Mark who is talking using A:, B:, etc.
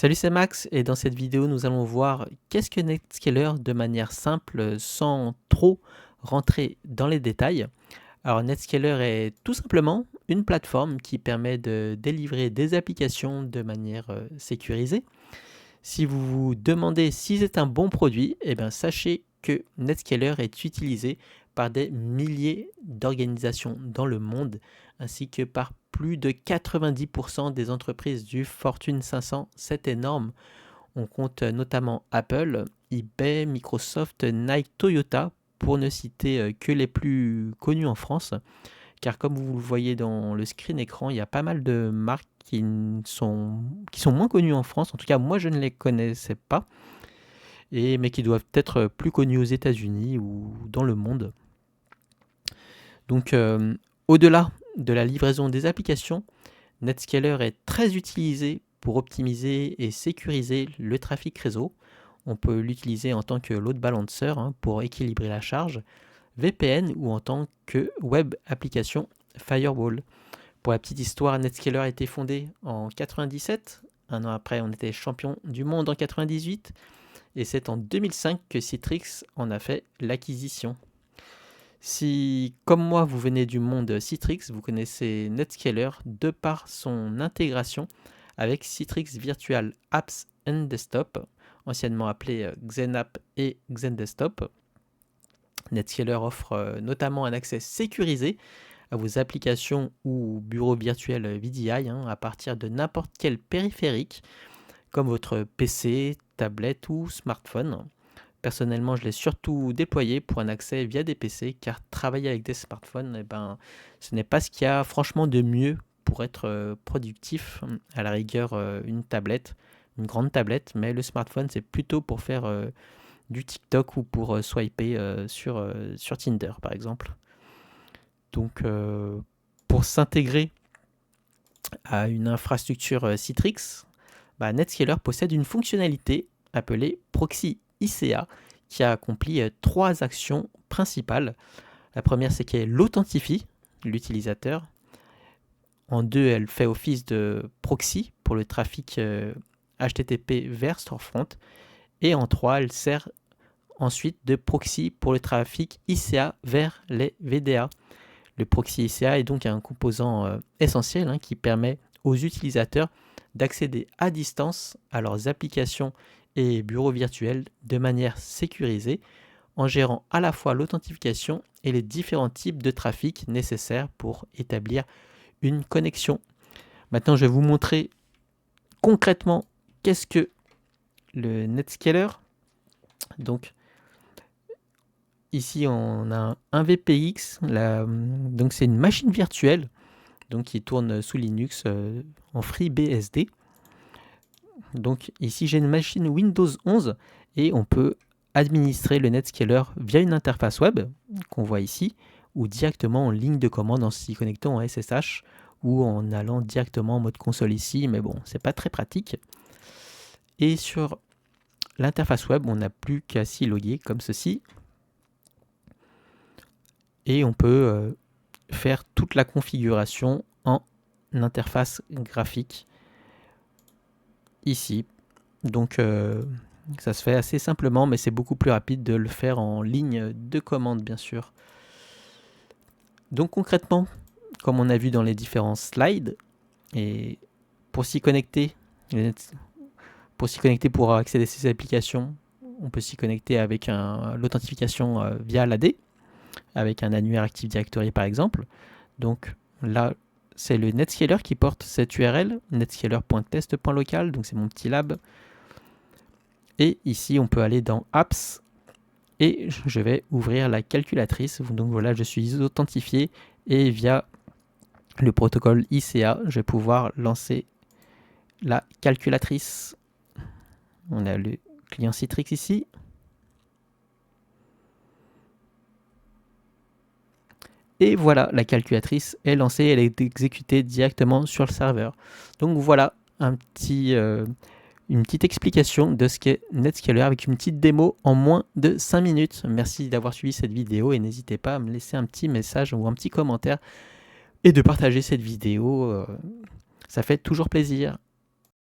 A: Salut, c'est Max et dans cette vidéo nous allons voir qu'est-ce que Netscaler de manière simple sans trop rentrer dans les détails. Alors Netscaler est tout simplement une plateforme qui permet de délivrer des applications de manière sécurisée. Si vous vous demandez si c'est un bon produit, eh bien sachez que Netscaler est utilisé par des milliers d'organisations dans le monde, ainsi que par plus de 90% des entreprises du Fortune 500. C'est énorme. On compte notamment Apple, eBay, Microsoft, Nike, Toyota, pour ne citer que les plus connus en France. Car comme vous le voyez dans le screen écran, il y a pas mal de marques qui sont moins connues en France. En tout cas, moi, je ne les connaissais pas, mais qui doivent être plus connues aux États-Unis ou dans le monde. Donc, au-delà de la livraison des applications, Netscaler est très utilisé pour optimiser et sécuriser le trafic réseau. On peut l'utiliser en tant que load balancer pour équilibrer la charge, VPN ou en tant que web application firewall. Pour la petite histoire, Netscaler a été fondé en 97. Un an après, on était champion du monde en 98. Et c'est en 2005 que Citrix en a fait l'acquisition. Si, comme moi, vous venez du monde Citrix, vous connaissez Netscaler de par son intégration avec Citrix Virtual Apps and Desktop, anciennement appelé XenApp et XenDesktop. Netscaler offre notamment un accès sécurisé à vos applications ou bureaux virtuels VDI à partir de n'importe quel périphérique, comme votre PC, tablette ou smartphone. Personnellement, je l'ai surtout déployé pour un accès via des PC, car travailler avec des smartphones, ce n'est pas ce qu'il y a franchement de mieux pour être productif. À la rigueur, une tablette, une grande tablette, mais le smartphone, c'est plutôt pour faire du TikTok ou pour swiper sur Tinder, par exemple. Donc, pour s'intégrer à une infrastructure Citrix, Netscaler possède une fonctionnalité appelée Proxy ICA qui accomplit trois actions principales. La première, c'est qu'elle authentifie l'utilisateur. En deux, elle fait office de proxy pour le trafic HTTP vers storefront. Et en trois, elle sert ensuite de proxy pour le trafic ICA vers les VDA. Le proxy ICA est donc un composant essentiel qui permet aux utilisateurs d'accéder à distance à leurs applications et bureaux virtuels de manière sécurisée en gérant à la fois l'authentification et les différents types de trafic nécessaires pour établir une connexion. Maintenant, je vais vous montrer concrètement qu'est-ce que le Netscaler. Donc, ici, on a un VPX, donc c'est une machine virtuelle donc qui tourne sous Linux en FreeBSD. Donc ici, j'ai une machine Windows 11 et on peut administrer le Netscaler via une interface web qu'on voit ici ou directement en ligne de commande en s'y connectant en SSH ou en allant directement en mode console ici, mais bon, c'est pas très pratique. Et sur l'interface web, on n'a plus qu'à s'y loguer comme ceci. Et on peut faire toute la configuration en interface graphique ici. Donc ça se fait assez simplement, mais c'est beaucoup plus rapide de le faire en ligne de commande, bien sûr. Donc concrètement, comme on a vu dans les différents slides, et pour s'y connecter, pour accéder à ces applications, on peut s'y connecter avec l'authentification via l'AD, avec un annuaire Active Directory par exemple. Donc là, c'est le Netscaler qui porte cette URL, netscaler.test.local, donc c'est mon petit lab. Et ici, on peut aller dans Apps et je vais ouvrir la calculatrice. Donc voilà, je suis authentifié et via le protocole ICA, je vais pouvoir lancer la calculatrice. On a le client Citrix ici. Et voilà, la calculatrice est lancée, elle est exécutée directement sur le serveur. Donc voilà une petite explication de ce qu'est Netscaler avec une petite démo en moins de 5 minutes. Merci d'avoir suivi cette vidéo et n'hésitez pas à me laisser un petit message ou un petit commentaire et de partager cette vidéo. Ça fait toujours plaisir.